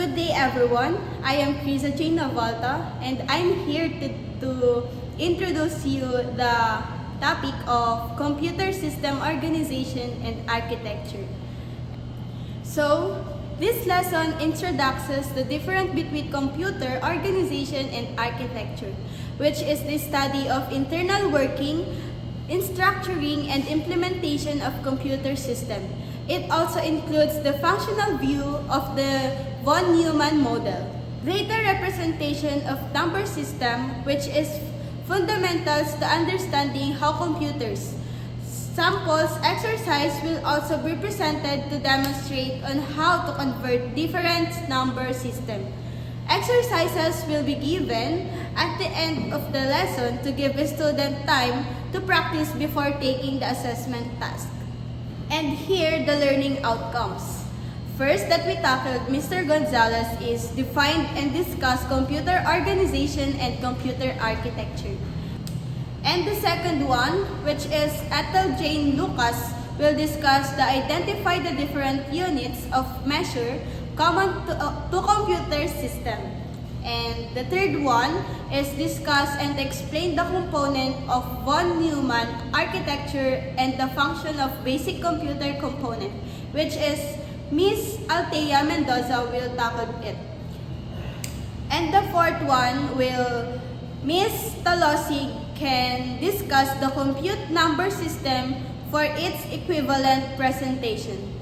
Good day everyone, I am Krisa Jane Navalta and I'm here to introduce you the topic of computer system organization and architecture. So, this lesson introduces the difference between computer organization and architecture, which is the study of internal working, in structuring and implementation of computer system. It also includes the functional view of the von Neumann model, data representation of number system, which is fundamentals to understanding how computers. Samples exercise will also be presented to demonstrate on how to convert different number system. Exercises will be given at the end of the lesson to give a student time to practice before taking the assessment task. And here the learning outcomes. First that we tackled, Mr. Gonzalez, is define and discuss computer organization and computer architecture. And the second one, which is Ethel Jane Lucas, will discuss the identify the different units of measure common to computer system. And the third one is discuss and explain the component of von Neumann architecture and the function of basic computer component, which is Miss Althea Mendoza will tackle it. And the fourth one will Miss Talosig can discuss the compute number system for its equivalent presentation.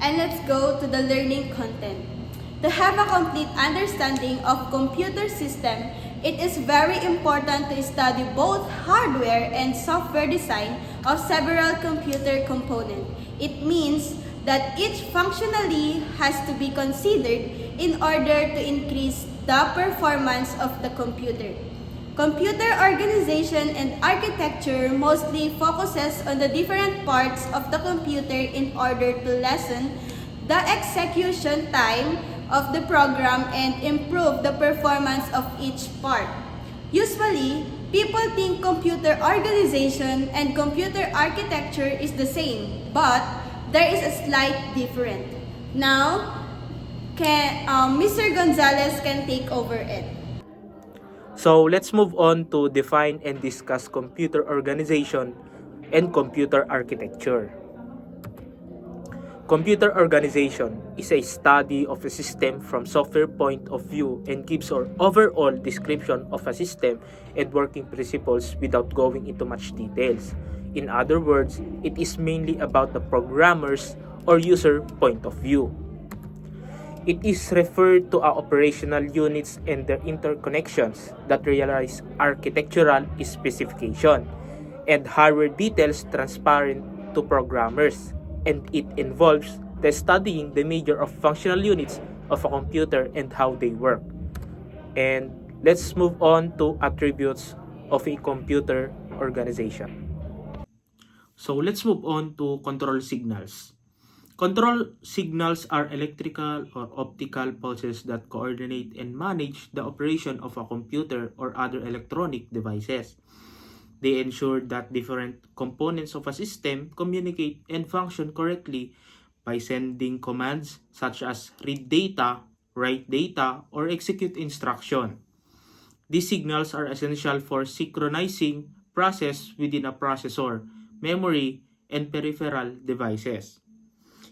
And let's go to the learning content. To have a complete understanding of computer system, it is very important to study both hardware and software design of several computer components. It means that each functionally has to be considered in order to increase the performance of the computer. Computer organization and architecture mostly focuses on the different parts of the computer in order to lessen the execution time of the program and improve the performance of each part. Usually, people think computer organization and computer architecture is the same, but there is a slight difference. Now, Mr. Gonzalez can take over it. So let's move on to define and discuss computer organization and computer architecture. Computer organization is a study of a system from software point of view and gives an overall description of a system and working principles without going into much details. In other words, it is mainly about the programmer's or user point of view. It is referred to our operational units and their interconnections that realize architectural specification and hardware details transparent to programmers, and it involves the studying the major of functional units of a computer and how they work. And let's move on to attributes of a computer organization. So let's move on to control signals. Control signals are electrical or optical pulses that coordinate and manage the operation of a computer or other electronic devices. They ensure that different components of a system communicate and function correctly by sending commands such as read data, write data, or execute instruction. These signals are essential for synchronizing process within a processor, memory, and peripheral devices.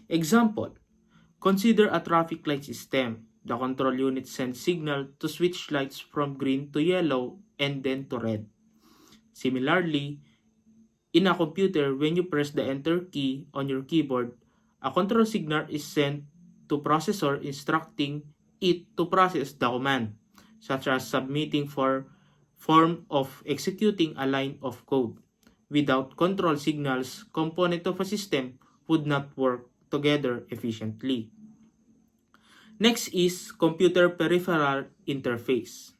Example, consider a traffic light system. The control unit sends signal to switch lights from green to yellow and then to red. Similarly, in a computer, when you press the enter key on your keyboard, a control signal is sent to processor instructing it to process the command, such as submitting for form of executing a line of code. Without control signals, component of a system would not work together efficiently. Next is computer peripheral interface.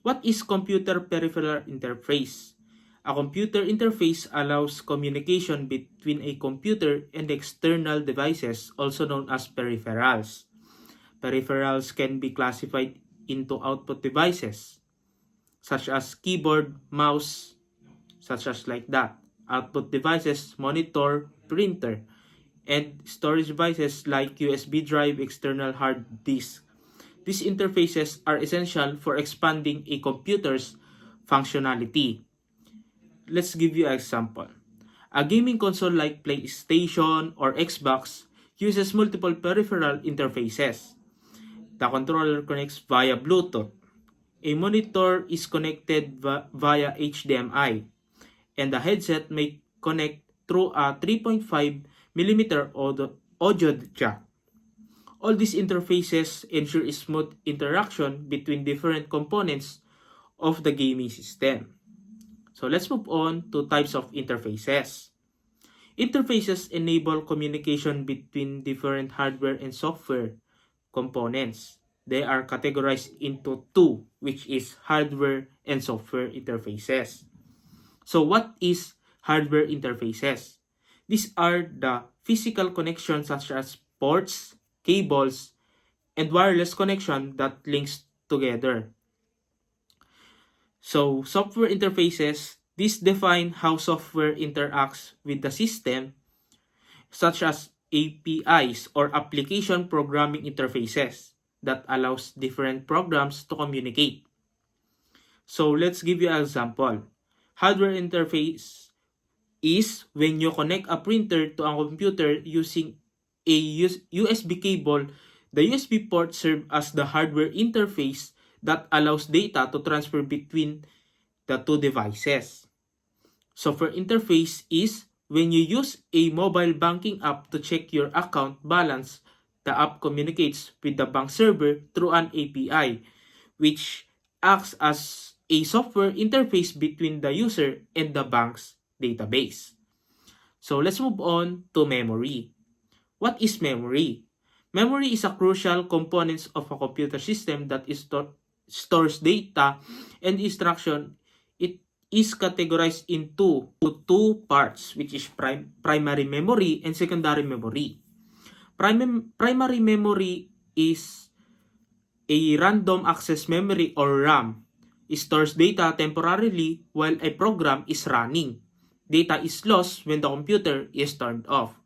What is computer peripheral interface? A computer interface allows communication between a computer and external devices, also known as peripherals. Peripherals can be classified into output devices, such as keyboard, mouse, such as like that. Output devices, monitor, printer. and storage devices like USB drive, external hard disk. These interfaces are essential for expanding a computer's functionality. Let's give you an example. A gaming console like PlayStation or Xbox uses multiple peripheral interfaces. The controller connects via Bluetooth. A monitor is connected via HDMI, and the headset may connect through a 3.5 mm audio jack. All these interfaces ensure smooth interaction between different components of the gaming system. So let's move on to types of interfaces. Interfaces enable communication between different hardware and software components. They are categorized into two, which is hardware and software interfaces. So what is hardware interfaces? These are the physical connections such as ports, cables, and wireless connection that links together. So software interfaces, these define how software interacts with the system, such as APIs or application programming interfaces that allows different programs to communicate. So let's give you an example. Hardware interface is when you connect a printer to a computer using a USB cable. The USB port serves as the hardware interface that allows data to transfer between the two devices. Software interface is when you use a mobile banking app to check your account balance. The app communicates with the bank server through an API, which acts as a software interface between the user and the bank's database. So let's move on to memory. What is memory? Memory is a crucial component of a computer system that stores data and instruction. It is categorized into two parts, which is primary memory and secondary memory. Primary memory is a random access memory or RAM. It stores data temporarily while a program is running. Data is lost when the computer is turned off.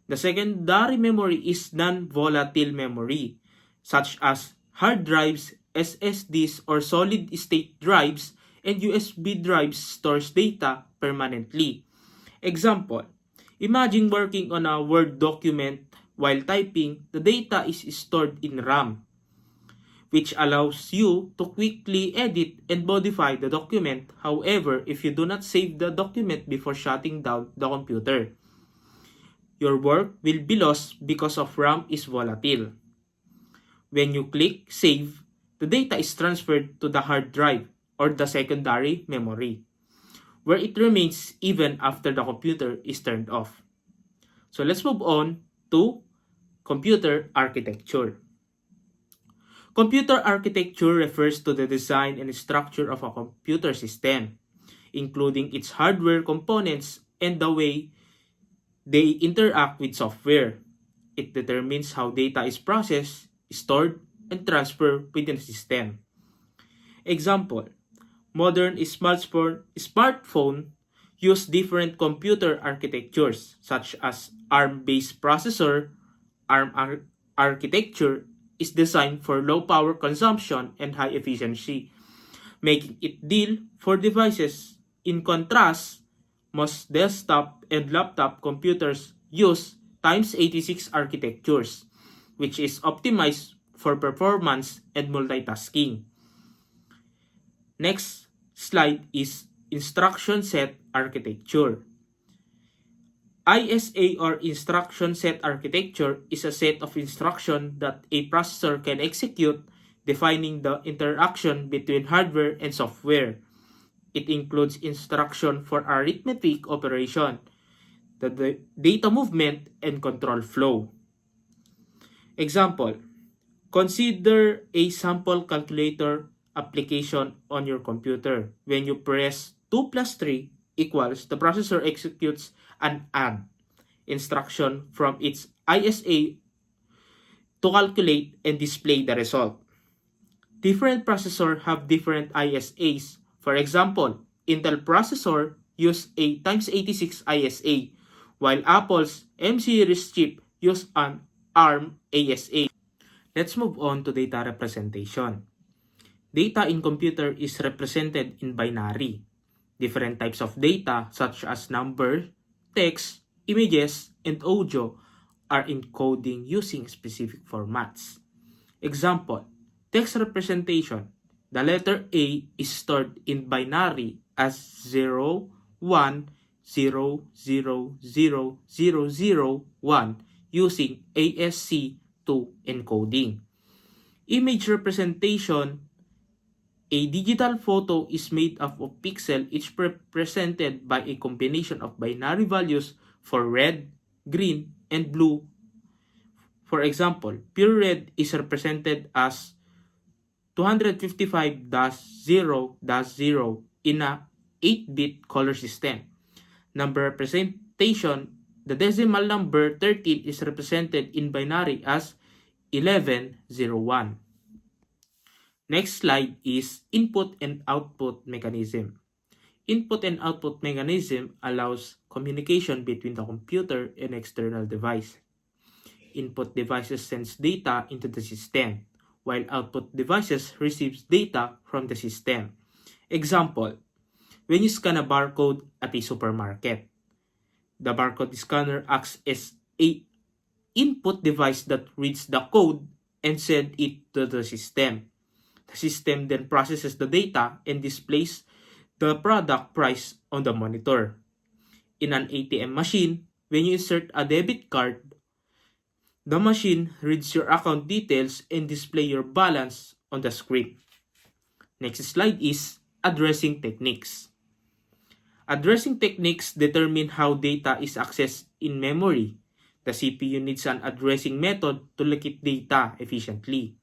The secondary memory is non-volatile memory, such as hard drives, SSDs, or solid-state drives, and USB drives stores data permanently. Example, imagine working on a Word document while typing. The data is stored in RAM, which allows you to quickly edit and modify the document. However, if you do not save the document before shutting down the computer, your work will be lost because of RAM is volatile. When you click Save, the data is transferred to the hard drive or the secondary memory, where it remains even after the computer is turned off. So let's move on to computer architecture. Computer architecture refers to the design and structure of a computer system, including its hardware components and the way they interact with software. It determines how data is processed, stored, and transferred within a system. Example, modern smartphone use different computer architectures such as ARM-based processor. ARM architecture is designed for low power consumption and high efficiency, making it ideal for devices. In contrast, most desktop and laptop computers use x86 architectures, which is optimized for performance and multitasking. Next slide is instruction set architecture. ISA or instruction set architecture is a set of instructions that a processor can execute, defining the interaction between hardware and software. It includes instruction for arithmetic operation, the data movement, and control flow. Example, consider a sample calculator application on your computer. When you press 2 plus 3 equals, the processor executes an add instruction from its ISA to calculate and display the result. Different processors have different ISAs. For example, Intel processor use a x86 ISA, while Apple's M series chip use an ARM ASA. Let's move on to data representation. Data in computer is represented in binary. Different types of data such as number, text, images, and audio are encoding using specific formats. Example, text representation. The letter A is stored in binary as 0, 1, 0, 0, 0, 0, 0, 1 using ASC2 encoding. Image representation. A digital photo is made up of pixels each represented by a combination of binary values for red, green, and blue. For example, pure red is represented as 255-0-0 in a 8-bit color system. Number representation, the decimal number 13 is represented in binary as 1101. Next slide is input and output mechanism. Input and output mechanism allows communication between the computer and external device. Input devices sends data into the system, while output devices receives data from the system. Example, when you scan a barcode at a supermarket, the barcode scanner acts as an input device that reads the code and sends it to the system. The system then processes the data and displays the product price on the monitor. In an ATM machine, when you insert a debit card, the machine reads your account details and display your balance on the screen. Next slide is addressing techniques. Addressing techniques determine how data is accessed in memory. The CPU needs an addressing method to locate data efficiently.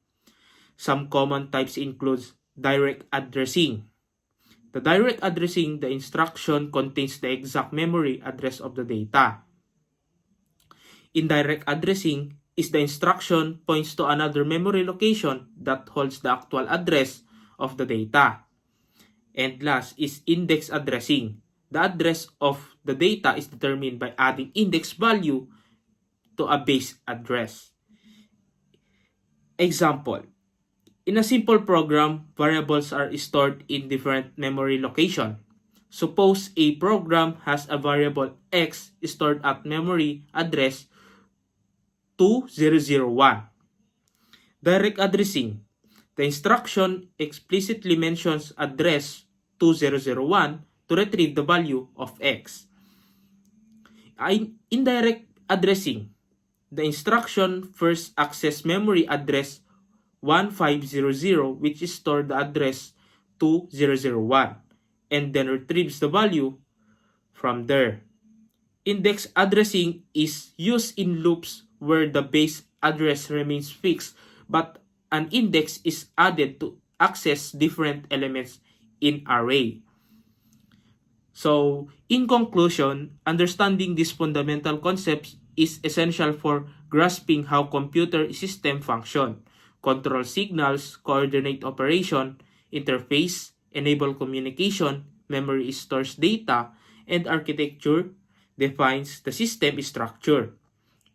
Some common types include direct addressing. The direct addressing, the instruction contains the exact memory address of the data. Indirect addressing is the instruction points to another memory location that holds the actual address of the data. And last is index addressing. The address of the data is determined by adding index value to a base address. Example, in a simple program, variables are stored in different memory locations. Suppose a program has a variable x stored at memory address 2001. Direct addressing. The instruction explicitly mentions address 2001 to retrieve the value of x. Indirect addressing. The instruction first access memory address 1500, which is stored the address 2001, and then retrieves the value from there. Index addressing is used in loops where the base address remains fixed but an index is added to access different elements in array. So, in conclusion, understanding these fundamental concepts is essential for grasping how computer system function, control signals, coordinate operation, interface, enable communication, memory stores data, and architecture defines the system structure.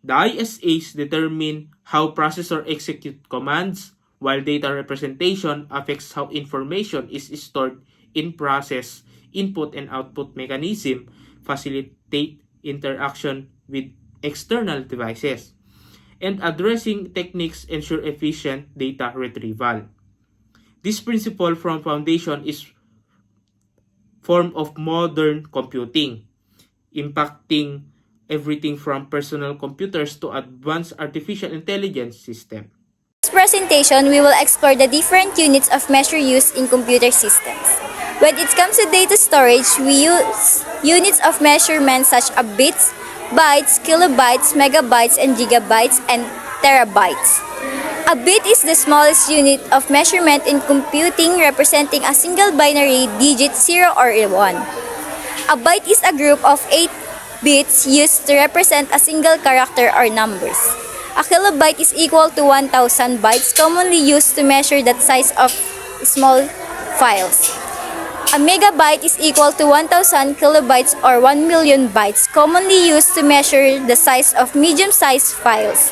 The ISAs determine how processor execute commands, while data representation affects how information is stored in process. Input and output mechanism facilitate interaction with external devices, and addressing techniques ensure efficient data retrieval. This principle from foundation is form of modern computing, impacting everything from personal computers to advanced artificial intelligence system. In this presentation, we will explore the different units of measure used in computer systems. When it comes to data storage, we use units of measurement such as bits, bytes, kilobytes, megabytes, and gigabytes, and terabytes. A bit is the smallest unit of measurement in computing, representing a single binary digit 0 or 1. A byte is a group of 8 bits used to represent a single character or numbers. A kilobyte is equal to 1,000 bytes, commonly used to measure the size of small files. A megabyte is equal to 1000 kilobytes or 1 million bytes, commonly used to measure the size of medium-sized files.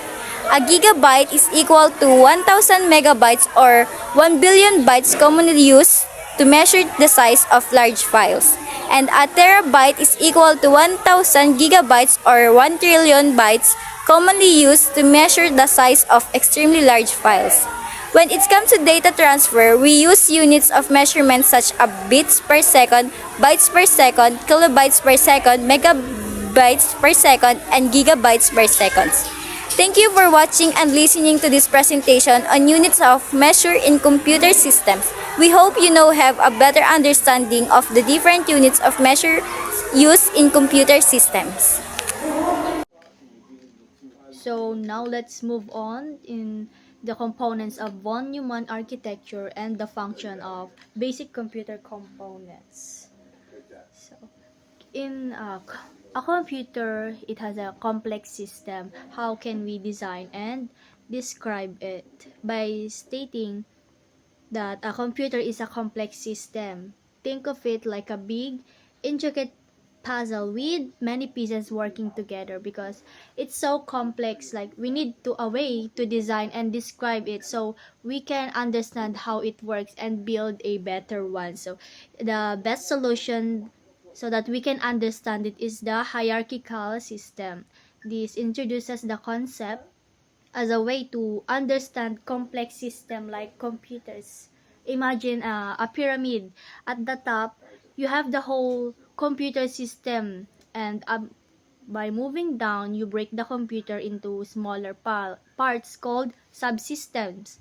A gigabyte is equal to 1000 megabytes or 1 billion bytes, commonly used to measure the size of large files. And a terabyte is equal to 1000 gigabytes or 1 trillion bytes, commonly used to measure the size of extremely large files. When it comes to data transfer, we use units of measurement such as bits per second, bytes per second, kilobytes per second, megabytes per second, and gigabytes per second. Thank you for watching and listening to this presentation on units of measure in computer systems. We hope you now have a better understanding of the different units of measure used in computer systems. So now let's move on in the components of von Neumann architecture and the function of basic computer components. So in a computer, it has a complex system. How can we design and describe it? By stating that a computer is a complex system. Think of it like a big, intricate puzzle with many pieces working together, because it's so complex. Like, we need a way to design and describe it so we can understand how it works and build a better one. So the best solution so that we can understand it is the hierarchical system. This introduces the concept as a way to understand complex system like computers. Imagine a pyramid. At the top, you have the whole computer system, and by moving down, you break the computer into smaller parts called subsystems.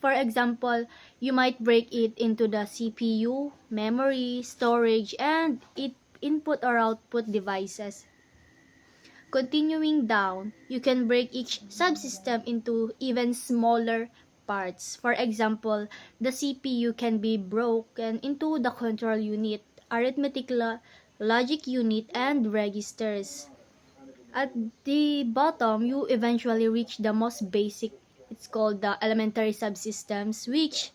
For example, you might break it into the CPU, memory, storage, and input or output devices. Continuing down, you can break each subsystem into even smaller parts. For example, the CPU can be broken into the control unit, arithmetic logic unit, and registers. At the bottom, you eventually reach the most basic. It's called the elementary subsystems, which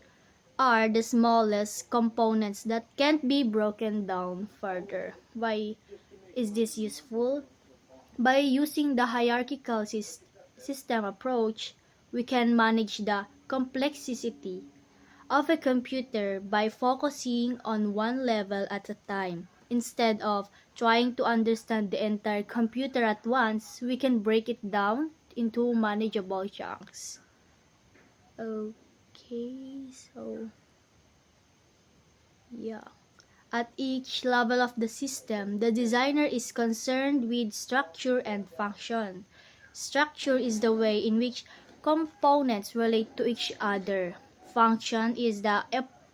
are the smallest components that can't be broken down further. Why is this useful? By using the hierarchical system approach, we can manage the complexity of a computer by focusing on one level at a time. Instead of trying to understand the entire computer at once, we can break it down into manageable chunks. Okay, so yeah. At each level of the system, the designer is concerned with structure and function. Structure is the way in which components relate to each other. Function is the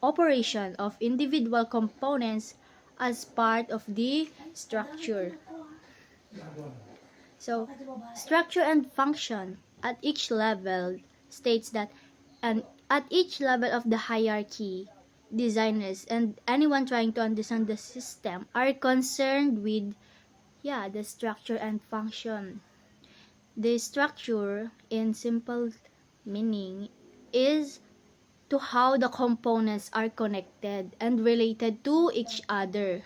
operation of individual components as part of the structure. So, structure and function at each level states that at each level of the hierarchy, designers and anyone trying to understand the system are concerned with the structure and function. The structure, in simple meaning, is to how the components are connected and related to each other.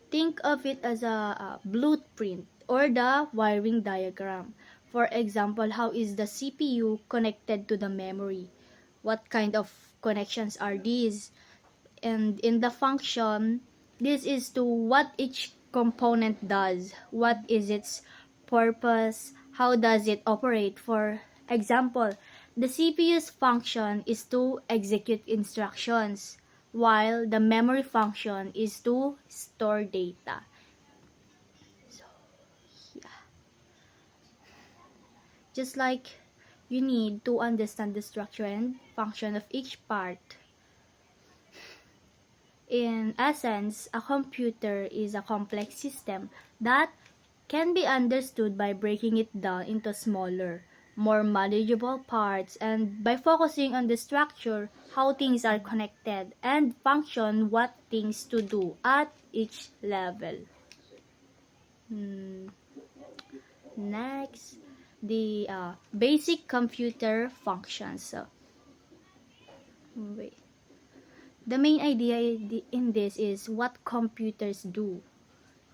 Think of it as a blueprint or the wiring diagram. For example, how is the CPU connected to the memory? What kind of connections are these? And in the function, this is to what each component does. What is its purpose? How does it operate? For example, the CPU's function is to execute instructions, while the memory function is to store data. So, yeah. Just like you need to understand the structure and function of each part. In essence, a computer is a complex system that can be understood by breaking it down into smaller, more manageable parts, and by focusing on the structure, how things are connected, and function, what things to do at each level. Next, the basic computer functions. So, wait. The main idea in this is what computers do.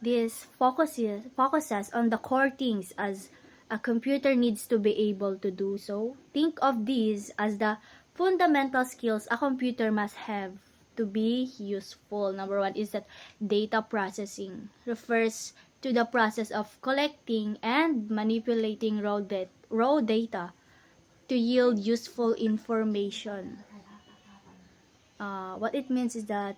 This focuses on the core things as a computer needs to be able to do so. Think of these as the fundamental skills a computer must have to be useful. Number one is that data processing refers to the process of collecting and manipulating raw data to yield useful information. What it means is that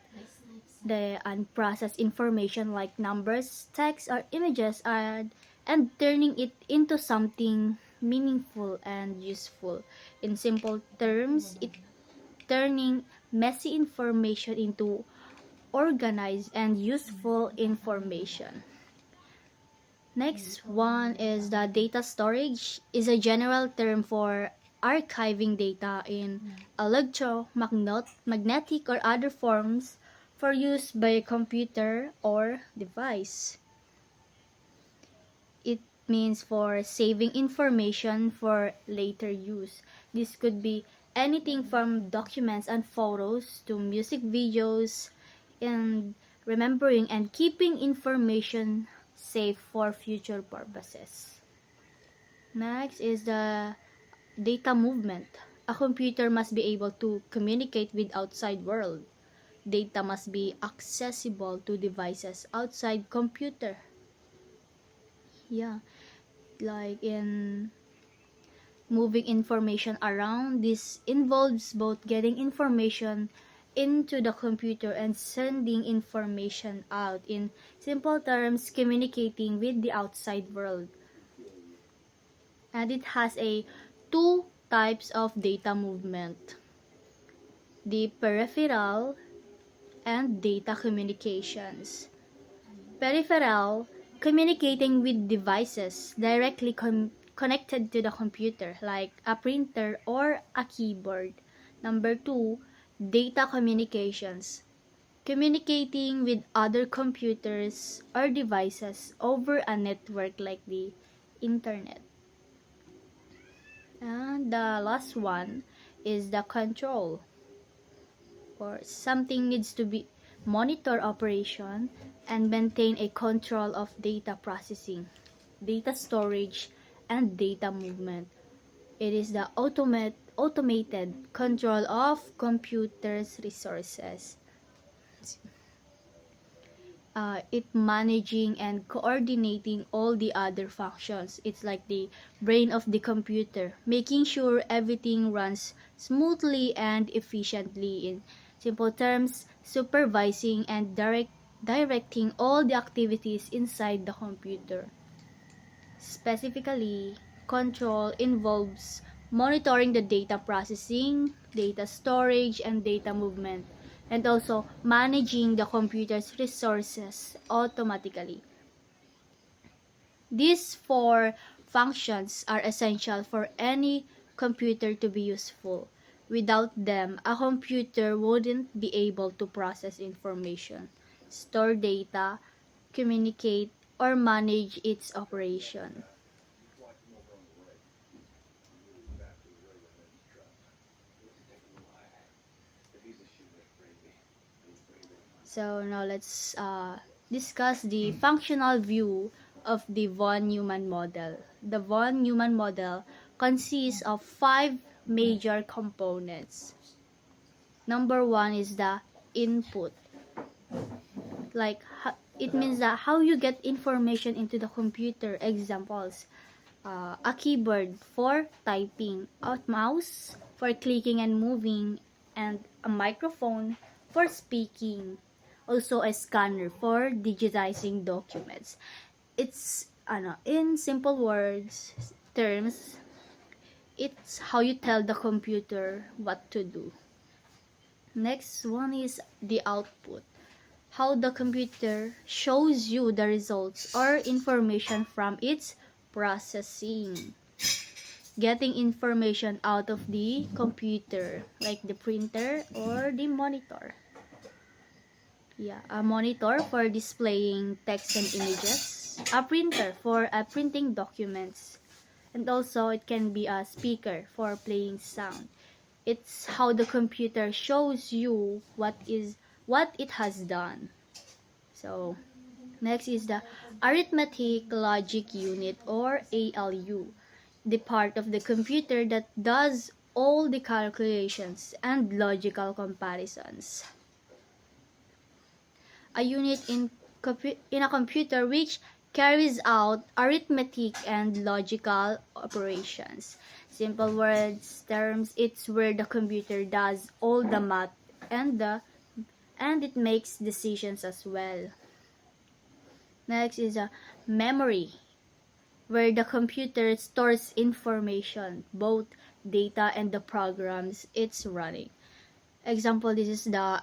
the unprocessed information like numbers, text, or images and turning it into something meaningful and useful. In simple terms, it turning messy information into organized and useful information. Next one is the data storage is a general term for archiving data in electromagnetic or other forms for use by a computer or device. It means for saving information for later use. This could be anything from documents and photos to music videos, and remembering and keeping information safe for future purposes. Next is the data movement. A computer must be able to communicate with outside world. Data must be accessible to devices outside computer. Yeah, like in moving information around, this involves both getting information into the computer and sending information out. In simple terms, communicating with the outside world. And it has a two types of data movement: the peripheral and data communications. Peripheral, communicating with devices directly connected to the computer, like a printer or a keyboard. Number two, data communications, communicating with other computers or devices over a network like the internet. And the last one is the control, or something needs to be monitor operation and maintain a control of data processing, data storage, and data movement. It is the automated control of computers' resources. It managing and coordinating all the other functions. It's like the brain of the computer, making sure everything runs smoothly and efficiently. In simple terms, supervising and directing all the activities inside the computer. Specifically, control involves monitoring the data processing, data storage, and data movement, and also managing the computer's resources automatically. These four functions are essential for any computer to be useful. Without them, a computer wouldn't be able to process information, store data, communicate, or manage its operation. So now let's discuss the functional view of the von Neumann model. The von Neumann model consists of 5 major components. Number 1 is the input. Like it means that how you get information into the computer. Examples: a keyboard for typing, a mouse for clicking and moving, and a microphone for speaking. Also a scanner for digitizing documents. It's in simple terms, it's how you tell the computer what to do. Next one is the output. How the computer shows you the results or information from its processing. Getting information out of the computer, like the printer or the monitor. A monitor for displaying text and images. A printer for printing documents. And also, it can be a speaker for playing sound. It's how the computer shows you what it has done. So next is the arithmetic logic unit, or ALU, the part of the computer that does all the calculations and logical comparisons. A unit in a computer which carries out arithmetic and logical operations. Simple words, terms, it's where the computer does all the math and it makes decisions as well. Next is a memory, where the computer stores information, both data and the programs it's running. Example, this is the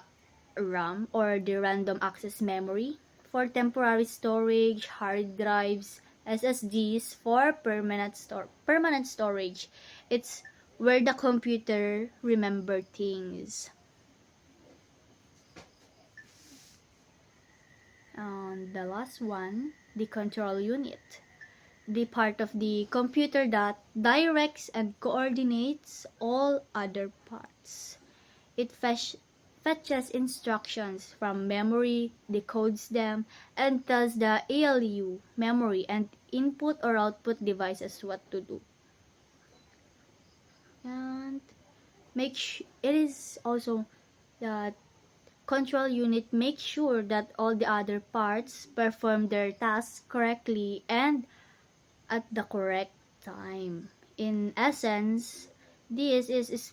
RAM, or the random access memory, for temporary storage, hard drives, SSDs for permanent storage. It's where the computer remember things. And the last one, the control unit, the part of the computer that directs and coordinates all other parts. It fetches instructions from memory, decodes them, and tells the ALU, memory, and input or output devices what to do. And it is also the control unit makes sure that all the other parts perform their tasks correctly and at the correct time. In essence, this is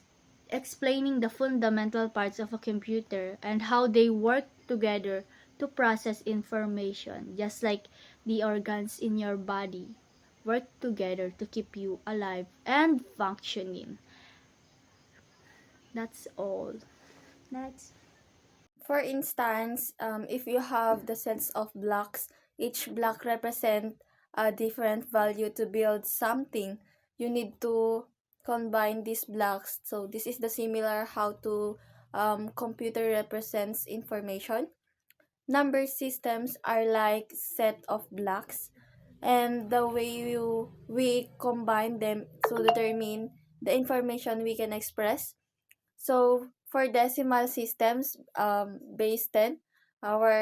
explaining the fundamental parts of a computer and how they work together to process information, just like the organs in your body work together to keep you alive and functioning. That's all. Next. For instance, if you have the sets of blocks, each block represent a different value to build something. You need to combine these blocks. So this is the similar how to computer represents information. Number systems are like set of blocks, and the way we combine them to determine the information we can express. So for decimal systems, base 10, our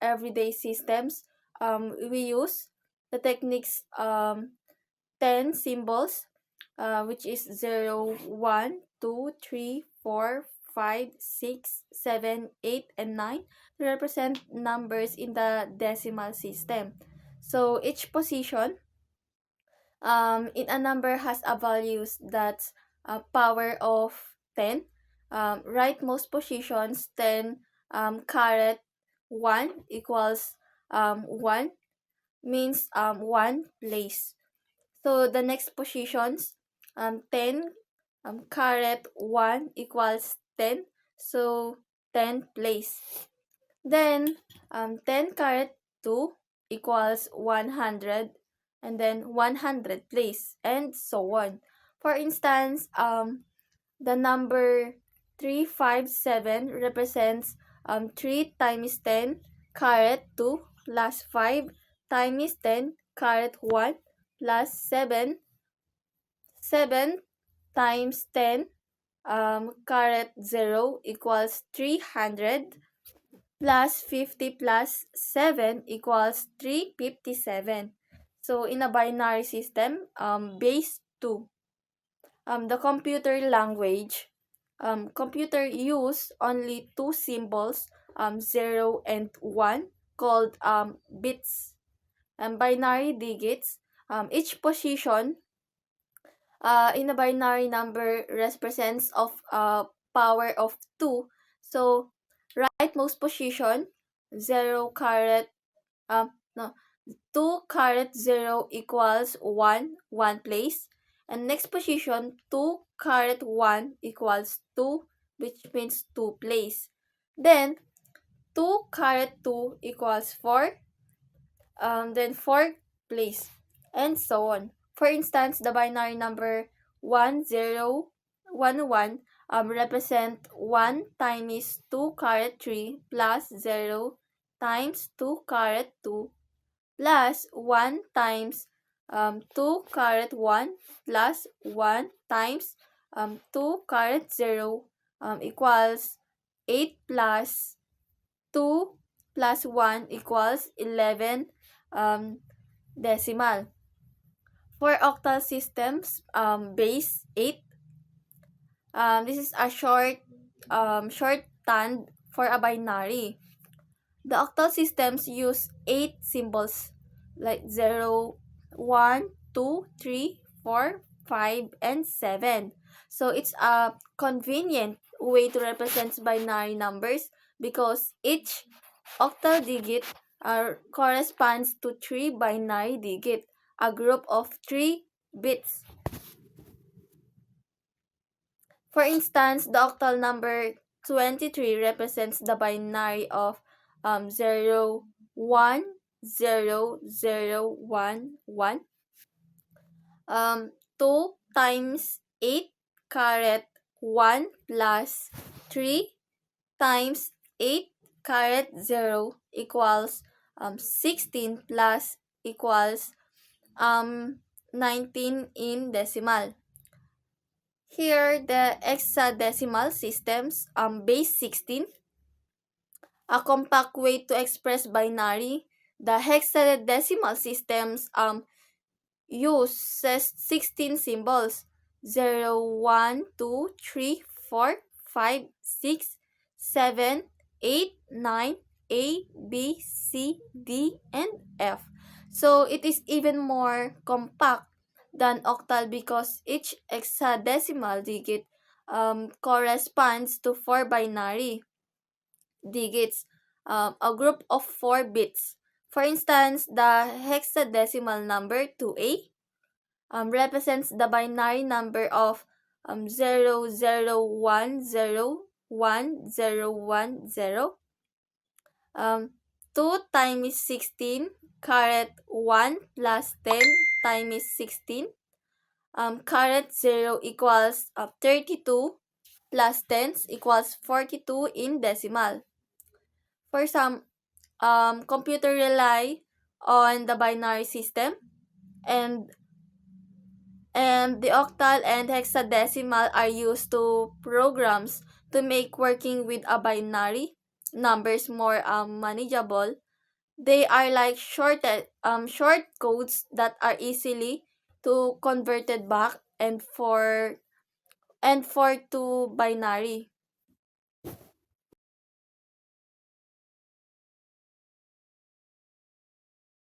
everyday systems, we use the techniques 10 symbols, which is 0, 1, 2, 3, 4, 5, 6, 7, 8, and 9 to represent numbers in the decimal system. So each position in a number has a values that's power of 10. Rightmost positions 10 caret 1 equals 1 means 1 place. So the next positions 10 caret 1 equals 10, so 10 place. Then 10 caret 2 equals 100, and then 100 place, and so on. For instance, the number 357 represents 3 times 10 caret 2 plus 5 times 10 caret 1 plus 7 times 10 caret 0 equals 300 plus 50 plus 7 equals 357. So in a binary system, base 2. The computer language, computer use only two symbols, 0 and 1, called bits. Binary digits, each position in a binary number represents of power of 2. So rightmost position 0 caret 2 caret 0 equals 1 place, and next position 2 caret 1 equals 2, which means 2 place. Then 2 caret 2 equals 4, then 4 place, and so on. For instance, the binary number 1011 represent 1 times 2 caret 3 plus 0 times 2 caret 2 plus 1 times 2 caret 1 plus 1 times 2 caret 0 equals 8 plus 2 plus 1 equals 11 decimal. For octal systems, base 8, this is a shorthand for a binary. The octal systems use 8 symbols like 0, 1, 2, 3, 4, 5, and 7. So it's a convenient way to represent binary numbers because each octal digit corresponds to 3 binary digit, a group of 3 bits. For instance, the octal number 23 represents the binary of 0, 1, 0, 0, 1, 1. 2 times 8 caret 1 plus 3 times 8 caret 0 equals 16 plus equals 19 in decimal. Here, the hexadecimal systems, base 16, a compact way to express binary. The hexadecimal systems uses 16 symbols, 0, 1, 2, 3, 4, 5, 6, 7, 8, 9, A, B, C, D, and F. So it is even more compact than octal because each hexadecimal digit corresponds to 4 binary digits, a group of 4 bits. For instance, the hexadecimal number 2A represents the binary number of 0, 0, 1, 0, 1, 0, 1, 0. 2 times 16 caret 1 plus 10 times 16 caret 0 equals 32 plus 10 equals 42 in decimal. For some, computer rely on the binary system, and the octal and hexadecimal are used to programs to make working with a binary numbers more manageable. They are like short codes that are easily to converted back and for to binary.